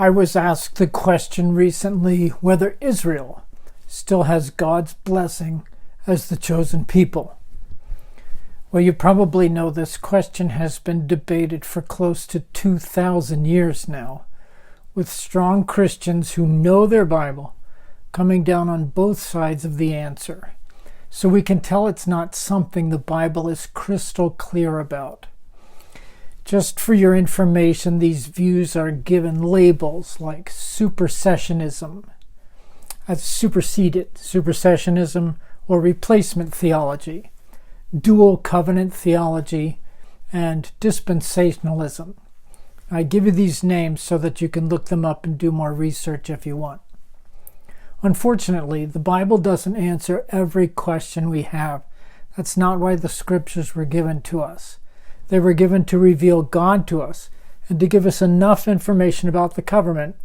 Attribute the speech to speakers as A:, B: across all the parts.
A: I was asked the question recently whether Israel still has God's blessing as the chosen people. Well, you probably know this question has been debated for close to 2,000 years now, with strong Christians who know their Bible coming down on both sides of the answer. So we can tell it's not something the Bible is crystal clear about. Just for your information, these views are given labels like supersessionism, as supersessionism or replacement theology, dual covenant theology, and dispensationalism. I give you these names so that you can look them up and do more research if you want. Unfortunately, the Bible doesn't answer every question we have. That's not why the scriptures were given to us. They were given to reveal God to us and to give us enough information about the covenant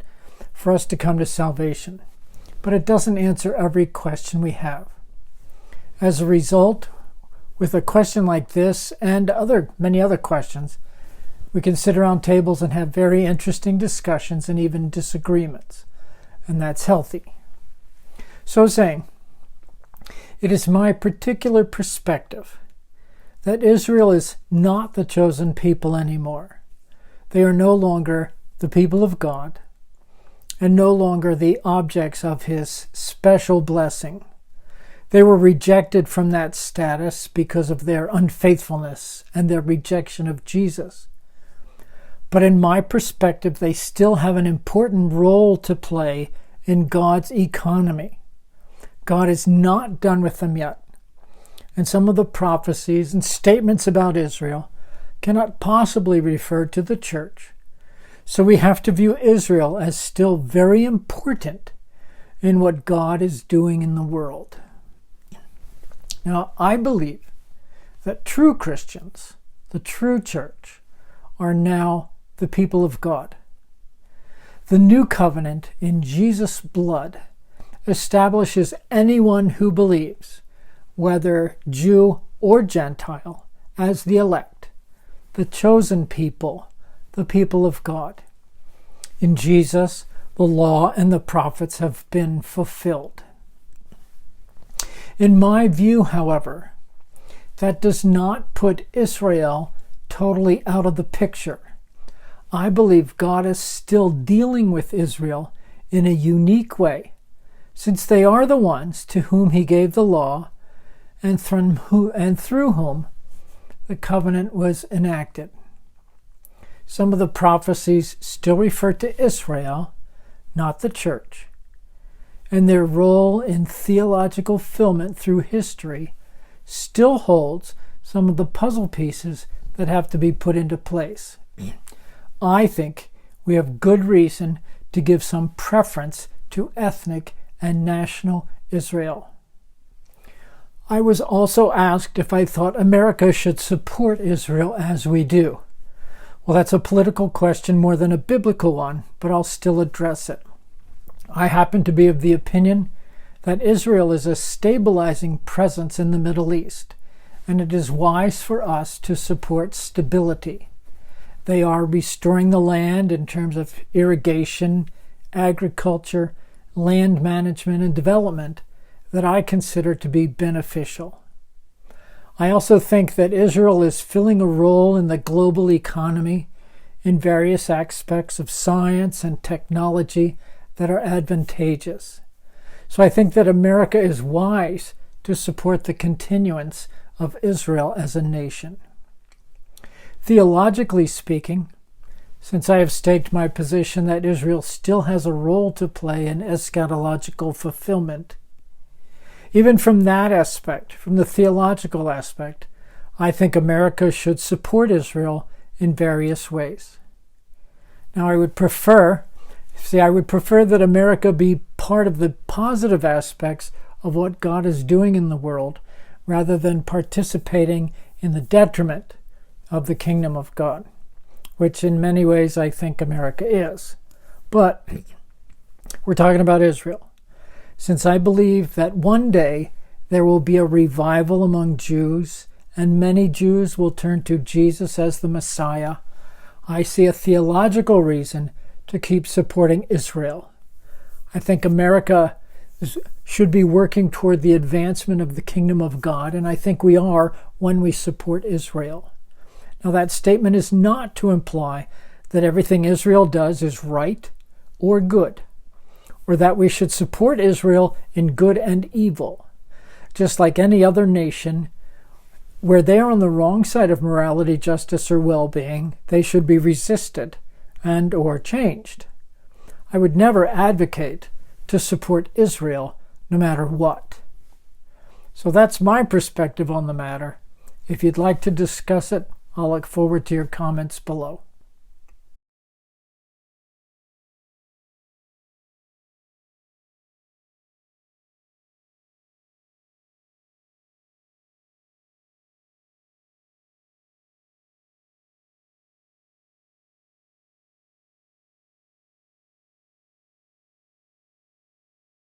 A: for us to come to salvation. But it doesn't answer every question we have. As a result, with a question like this and many other questions, we can sit around tables and have very interesting discussions and even disagreements, and that's healthy. So saying, it is my particular perspective that Israel is not the chosen people anymore. They are no longer the people of God and no longer the objects of His special blessing. They were rejected from that status because of their unfaithfulness and their rejection of Jesus. But in my perspective, they still have an important role to play in God's economy. God is not done with them yet. And some of the prophecies and statements about Israel cannot possibly refer to the church. So we have to view Israel as still very important in what God is doing in the world. Now, I believe that true Christians, the true church, are now the people of God. The new covenant in Jesus' blood establishes anyone who believes, whether Jew or Gentile, as the elect, the chosen people, the people of God. In Jesus, the law and the prophets have been fulfilled. In my view, however, that does not put Israel totally out of the picture. I believe God is still dealing with Israel in a unique way, since they are the ones to whom He gave the law and through whom the covenant was enacted. Some of the prophecies still refer to Israel, not the church, and their role in theological fulfillment through history still holds some of the puzzle pieces that have to be put into place. I think we have good reason to give some preference to ethnic and national Israel. I was also asked if I thought America should support Israel as we do. Well, that's a political question more than a biblical one, but I'll still address it. I happen to be of the opinion that Israel is a stabilizing presence in the Middle East, and it is wise for us to support stability. They are restoring the land in terms of irrigation, agriculture, land management, and development that I consider to be beneficial. I also think that Israel is filling a role in the global economy in various aspects of science and technology that are advantageous. So I think that America is wise to support the continuance of Israel as a nation. Theologically speaking, since I have staked my position that Israel still has a role to play in eschatological fulfillment, even from that aspect, from the theological aspect, I think America should support Israel in various ways. Now, I would prefer that America be part of the positive aspects of what God is doing in the world, rather than participating in the detriment of the kingdom of God, which in many ways I think America is. But we're talking about Israel. Since I believe that one day there will be a revival among Jews and many Jews will turn to Jesus as the Messiah, I see a theological reason to keep supporting Israel. I think America should be working toward the advancement of the kingdom of God, and I think we are when we support Israel. Now, that statement is not to imply that everything Israel does is right or good, or that we should support Israel in good and evil. Just like any other nation, where they are on the wrong side of morality, justice, or well-being, they should be resisted and or changed. I would never advocate to support Israel no matter what. So that's my perspective on the matter. If you'd like to discuss it, I'll look forward to your comments below.